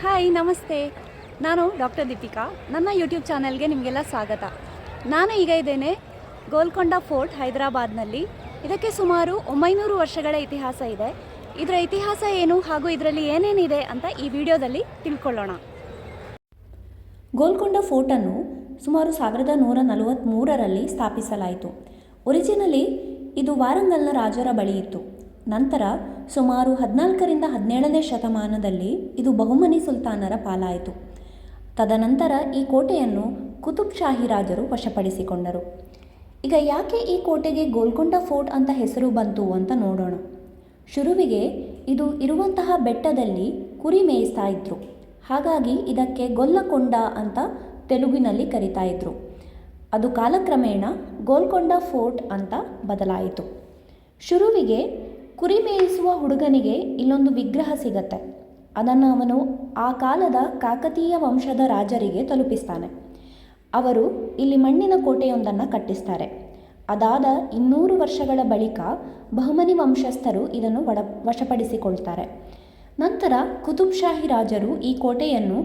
Hi ನಮಸ್ತೆ. ನಾನು doctor Deepika. ನನ್ನ ಯೂಟ್ಯೂಬ್ ಚಾನಲ್ಗೆ ನಿಮಗೆಲ್ಲ ಸ್ವಾಗತ. ನಾನು ಈಗ ಇದ್ದೇನೆ ಗೋಲ್ಕೊಂಡ ಫೋರ್ಟ್ ಹೈದರಾಬಾದ್ನಲ್ಲಿ. ಇದಕ್ಕೆ ಸುಮಾರು 900 ವರ್ಷಗಳ ಇತಿಹಾಸ ಇದೆ. ಇದರ ಇತಿಹಾಸ ಏನು ಹಾಗೂ ಇದರಲ್ಲಿ ಏನೇನಿದೆ ಅಂತ ಈ ವಿಡಿಯೋದಲ್ಲಿ ತಿಳ್ಕೊಳ್ಳೋಣ. ಗೋಲ್ಕೊಂಡ ಫೋರ್ಟನ್ನು ಸುಮಾರು 1143ರಲ್ಲಿ ಸ್ಥಾಪಿಸಲಾಯಿತು. ಒರಿಜಿನಲಿ ಇದು ವಾರಂಗಲ್ನ ರಾಜರ ಬಳಿ ಇತ್ತು. ನಂತರ ಸುಮಾರು 14ರಿಂದ 17ನೇ ಶತಮಾನದಲ್ಲಿ ಇದು ಬಹುಮನಿ ಸುಲ್ತಾನರ ಪಾಲಾಯಿತು. ತದನಂತರ ಈ ಕೋಟೆಯನ್ನು ಕುತುಬ್ ಶಾಹಿ ರಾಜರು ವಶಪಡಿಸಿಕೊಂಡರು. ಈಗ ಯಾಕೆ ಈ ಕೋಟೆಗೆ ಗೋಲ್ಕೊಂಡ ಫೋರ್ಟ್ ಅಂತ ಹೆಸರು ಬಂತು ಅಂತ ನೋಡೋಣ. ಶುರುವಿಗೆ ಇದು ಇರುವಂತಹ ಬೆಟ್ಟದಲ್ಲಿ ಕುರಿ ಮೇಯಿಸ್ತಾ ಇದ್ರು. ಹಾಗಾಗಿ ಇದಕ್ಕೆ ಗೊಲ್ಲಕೊಂಡ ಅಂತ ತೆಲುಗಿನಲ್ಲಿ ಕರಿತಾ ಇದ್ರು. ಅದು ಕಾಲಕ್ರಮೇಣ ಗೋಲ್ಕೊಂಡ ಫೋರ್ಟ್ ಅಂತ ಬದಲಾಯಿತು. ಶುರುವಿಗೆ ಕುರಿ ಮೇಯಿಸುವ ಹುಡುಗನಿಗೆ ಇಲ್ಲೊಂದು ವಿಗ್ರಹ ಸಿಗತ್ತೆ. ಅದನ್ನು ಅವನು ಆ ಕಾಲದ ಕಾಕತೀಯ ವಂಶದ ರಾಜರಿಗೆ ತಲುಪಿಸ್ತಾನೆ. ಅವರು ಇಲ್ಲಿ ಮಣ್ಣಿನ ಕೋಟೆಯೊಂದನ್ನು ಕಟ್ಟಿಸ್ತಾರೆ. ಅದಾದ 200 ವರ್ಷಗಳ ಬಳಿಕ ಬಹುಮನಿ ವಂಶಸ್ಥರು ಇದನ್ನು ವಶಪಡಿಸಿಕೊಳ್ತಾರೆ. ನಂತರ ಕುತುಬ್ ಶಾಹಿ ರಾಜರು ಈ ಕೋಟೆಯನ್ನು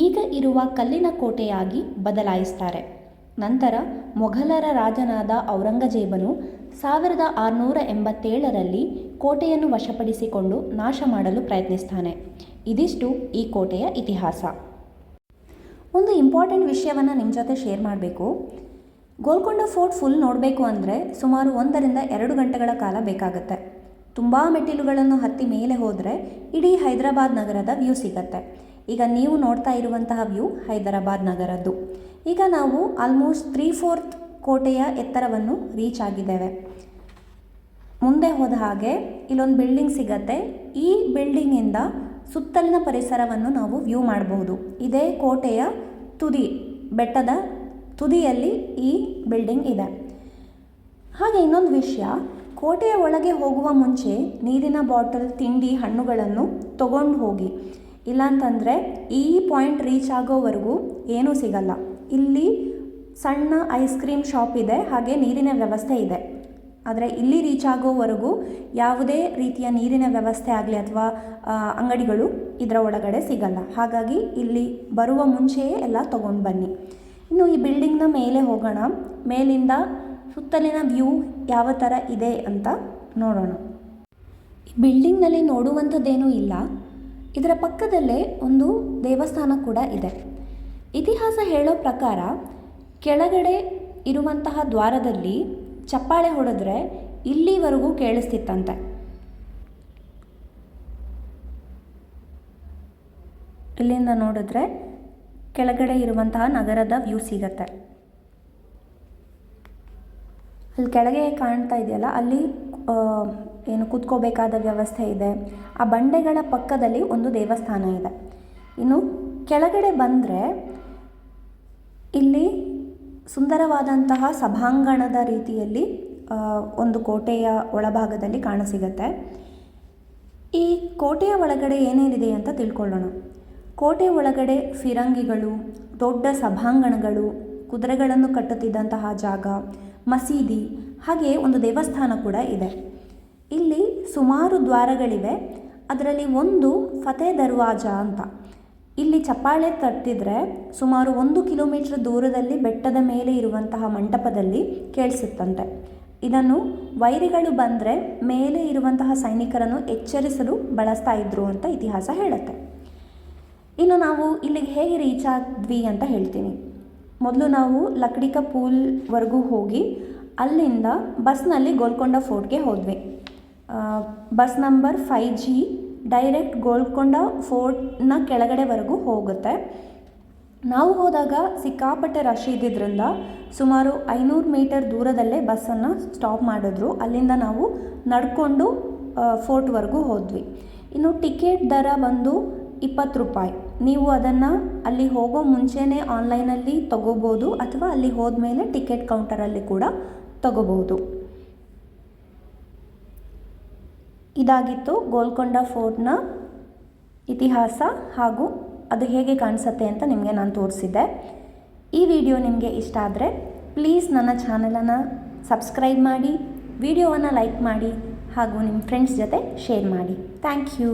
ಈಗ ಇರುವ ಕಲ್ಲಿನ ಕೋಟೆಯಾಗಿ ಬದಲಾಯಿಸ್ತಾರೆ. ನಂತರ ಮೊಘಲರ ರಾಜನಾದ ಔರಂಗಜೇಬನು 1687ರಲ್ಲಿ ಕೋಟೆಯನ್ನು ವಶಪಡಿಸಿಕೊಂಡು ನಾಶ ಮಾಡಲು ಪ್ರಯತ್ನಿಸ್ತಾನೆ. ಇದಿಷ್ಟು ಈ ಕೋಟೆಯ ಇತಿಹಾಸ. ಒಂದು ಇಂಪಾರ್ಟೆಂಟ್ ವಿಷಯವನ್ನು ನಿಮ್ಮ ಜೊತೆ ಶೇರ್ ಮಾಡಬೇಕು. ಗೋಲ್ಕೊಂಡ ಫೋರ್ಟ್ ಫುಲ್ ನೋಡಬೇಕು ಅಂದರೆ ಸುಮಾರು 1ರಿಂದ 2 ಗಂಟೆಗಳ ಕಾಲ ಬೇಕಾಗುತ್ತೆ. ತುಂಬ ಮೆಟ್ಟಿಲುಗಳನ್ನು ಹತ್ತಿ ಮೇಲೆ ಹೋದರೆ ಇಡೀ ಹೈದರಾಬಾದ್ ನಗರದ ವ್ಯೂ ಸಿಗತ್ತೆ. ಈಗ ನೀವು ನೋಡ್ತಾ ಇರುವಂತಹ ವ್ಯೂ ಹೈದರಾಬಾದ್ ನಗರದ್ದು. ಈಗ ನಾವು ಆಲ್ಮೋಸ್ಟ್ 3/4 ಕೋಟೆಯ ಎತ್ತರವನ್ನು ರೀಚ್ ಆಗಿದ್ದೇವೆ. ಮುಂದೆ ಹೋದ ಹಾಗೆ ಇಲ್ಲೊಂದು ಬಿಲ್ಡಿಂಗ್ ಸಿಗತ್ತೆ. ಈ ಬಿಲ್ಡಿಂಗಿಂದ ಸುತ್ತಲಿನ ಪರಿಸರವನ್ನು ನಾವು ವ್ಯೂ ಮಾಡಬಹುದು. ಇದೇ ಕೋಟೆಯ ತುದಿ, ಬೆಟ್ಟದ ತುದಿಯಲ್ಲಿ ಈ ಬಿಲ್ಡಿಂಗ್ ಇದೆ. ಹಾಗೆ ಇನ್ನೊಂದು ವಿಷಯ, ಕೋಟೆಯ ಒಳಗೆ ಹೋಗುವ ಮುಂಚೆ ನೀರಿನ ಬಾಟಲ್, ತಿಂಡಿ, ಹಣ್ಣುಗಳನ್ನು ತಗೊಂಡು ಹೋಗಿ. ಇಲ್ಲಾಂತಂದರೆ ಈ ಪಾಯಿಂಟ್ ರೀಚ್ ಆಗೋವರೆಗೂ ಏನೂ ಸಿಗಲ್ಲ. ಇಲ್ಲಿ ಸಣ್ಣ ಐಸ್ ಕ್ರೀಮ್ ಶಾಪ್ ಇದೆ, ಹಾಗೆ ನೀರಿನ ವ್ಯವಸ್ಥೆ ಇದೆ. ಆದರೆ ಇಲ್ಲಿ ರೀಚ್ ಆಗೋವರೆಗೂ ಯಾವುದೇ ರೀತಿಯ ನೀರಿನ ವ್ಯವಸ್ಥೆ ಆಗಲಿ ಅಥವಾ ಅಂಗಡಿಗಳು ಇದರ ಒಳಗಡೆ ಸಿಗಲ್ಲ. ಹಾಗಾಗಿ ಇಲ್ಲಿ ಬರುವ ಮುಂಚೆಯೇ ಎಲ್ಲ ತೊಗೊಂಡು ಬನ್ನಿ. ಇನ್ನು ಈ ಬಿಲ್ಡಿಂಗ್ನ ಮೇಲೆ ಹೋಗೋಣ. ಮೇಲಿಂದ ಸುತ್ತಲಿನ ವ್ಯೂ ಯಾವ ಥರ ಇದೆ ಅಂತ ನೋಡೋಣ. ಈ ಬಿಲ್ಡಿಂಗ್ನಲ್ಲಿ ನೋಡುವಂಥದ್ದೇನೂ ಇಲ್ಲ. ಇದರ ಪಕ್ಕದಲ್ಲೇ ಒಂದು ದೇವಸ್ಥಾನ ಕೂಡ ಇದೆ. ಇತಿಹಾಸ ಹೇಳೋ ಪ್ರಕಾರ ಕೆಳಗಡೆ ಇರುವಂತಹ ದ್ವಾರದಲ್ಲಿ ಚಪ್ಪಾಳೆ ಹೊಡೆದ್ರೆ ಇಲ್ಲಿವರೆಗೂ ಕೇಳಿಸ್ತಿತ್ತಂತೆ. ಇಲ್ಲಿಂದ ನೋಡಿದ್ರೆ ಕೆಳಗಡೆ ಇರುವಂತಹ ನಗರದ ವ್ಯೂ ಸಿಗತ್ತೆ. ಅಲ್ಲಿ ಕೆಳಗೆ ಕಾಣ್ತಾ ಇದೆಯಲ್ಲ, ಅಲ್ಲಿ ಏನು ಕೂತ್ಕೋಬೇಕಾದ ವ್ಯವಸ್ಥೆ ಇದೆ. ಆ ಬಂಡೆಗಳ ಪಕ್ಕದಲ್ಲಿ ಒಂದು ದೇವಸ್ಥಾನ ಇದೆ. ಇನ್ನು ಕೆಳಗಡೆ ಬಂದರೆ ಇಲ್ಲಿ ಸುಂದರವಾದಂತಹ ಸಭಾಂಗಣದ ರೀತಿಯಲ್ಲಿ ಒಂದು ಕೋಟೆಯ ಒಳಭಾಗದಲ್ಲಿ ಕಾಣಸಿಗತ್ತೆ. ಈ ಕೋಟೆಯ ಒಳಗಡೆ ಏನೇನಿದೆ ಅಂತ ತಿಳ್ಕೊಳ್ಳೋಣ. ಕೋಟೆ ಒಳಗಡೆ ಫಿರಂಗಿಗಳು, ದೊಡ್ಡ ಸಭಾಂಗಣಗಳು, ಕುದುರೆಗಳನ್ನು ಕಟ್ಟುತ್ತಿದ್ದಂತಹ ಜಾಗ, ಮಸೀದಿ, ಹಾಗೆ ಒಂದು ದೇವಸ್ಥಾನ ಕೂಡ ಇದೆ. ಇಲ್ಲಿ ಸುಮಾರು ದ್ವಾರಗಳಿವೆ. ಅದರಲ್ಲಿ ಒಂದು ಫತೇ ದರ್ವಾಜ ಅಂತ. ಇಲ್ಲಿ ಚಪ್ಪಾಳೆ ತಟ್ಟಿದ್ರೆ ಸುಮಾರು 1 ಕಿಲೋಮೀಟರ್ ದೂರದಲ್ಲಿ ಬೆಟ್ಟದ ಮೇಲೆ ಇರುವಂತಹ ಮಂಟಪದಲ್ಲಿ ಕೇಳಿಸುತ್ತಂತೆ. ಇದನ್ನು ವೈರಿಗಳು ಬಂದರೆ ಮೇಲೆ ಇರುವಂತಹ ಸೈನಿಕರನ್ನು ಎಚ್ಚರಿಸಲು ಬಳಸ್ತಾ ಇದ್ರು ಅಂತ ಇತಿಹಾಸ ಹೇಳುತ್ತೆ. ಇನ್ನು ನಾವು ಇಲ್ಲಿಗೆ ಹೇಗೆ ರೀಚ್ ಆದ್ವಿ ಅಂತ ಹೇಳ್ತೀನಿ. ಮೊದಲು ನಾವು ಲಕ್ಡಿಕ ಪೂಲ್ವರೆಗೂ ಹೋಗಿ ಅಲ್ಲಿಂದ ಬಸ್ನಲ್ಲಿ ಗೋಲ್ಕೊಂಡ ಫೋರ್ಟ್ಗೆ ಹೋದ್ವಿ. Bus number 5G direct Golconda ಫೋರ್ಟ್ನ ಕೆಳಗಡೆವರೆಗೂ ಹೋಗುತ್ತೆ. ನಾವು ಹೋದಾಗ ಸಿಕ್ಕಾಪಟ್ಟೆ ರಶ್ ಇದ್ದಿದ್ದರಿಂದ ಸುಮಾರು 500 ಮೀಟರ್ ದೂರದಲ್ಲೇ ಬಸ್ಸನ್ನು ಸ್ಟಾಪ್ ಮಾಡಿದ್ರು. ಅಲ್ಲಿಂದ ನಾವು ನಡ್ಕೊಂಡು ಫೋರ್ಟ್ವರೆಗೂ ಹೋದ್ವಿ. ಇನ್ನು ಟಿಕೆಟ್ ದರ ಬಂದು 20 ರೂಪಾಯಿ. ನೀವು ಅದನ್ನು ಅಲ್ಲಿ ಹೋಗೋ ಮುಂಚೆನೇ ಆನ್ಲೈನಲ್ಲಿ ತಗೋಬೋದು ಅಥವಾ ಅಲ್ಲಿ ಹೋದ್ಮೇಲೆ ಟಿಕೆಟ್ ಕೌಂಟರಲ್ಲಿ ಕೂಡ ತಗೋಬೋದು. ಇದಾಗಿತ್ತು ಗೋಲ್ಕೊಂಡ ಫೋರ್ಟ್ನ ಇತಿಹಾಸ ಹಾಗೂ ಅದು ಹೇಗೆ ಕಾಣಿಸುತ್ತೆ ಅಂತ ನಿಮಗೆ ನಾನು ತೋರಿಸಿದ್ದೆ. ಈ ವಿಡಿಯೋ ನಿಮಗೆ ಇಷ್ಟ ಆದರೆ ಪ್ಲೀಸ್ ನನ್ನ ಚಾನಲನ್ನು ಸಬ್ಸ್ಕ್ರೈಬ್ ಮಾಡಿ, ವಿಡಿಯೋವನ್ನು ಲೈಕ್ ಮಾಡಿ ಹಾಗೂ ನಿಮ್ಮ ಫ್ರೆಂಡ್ಸ್ ಜೊತೆ ಶೇರ್ ಮಾಡಿ. Thank you.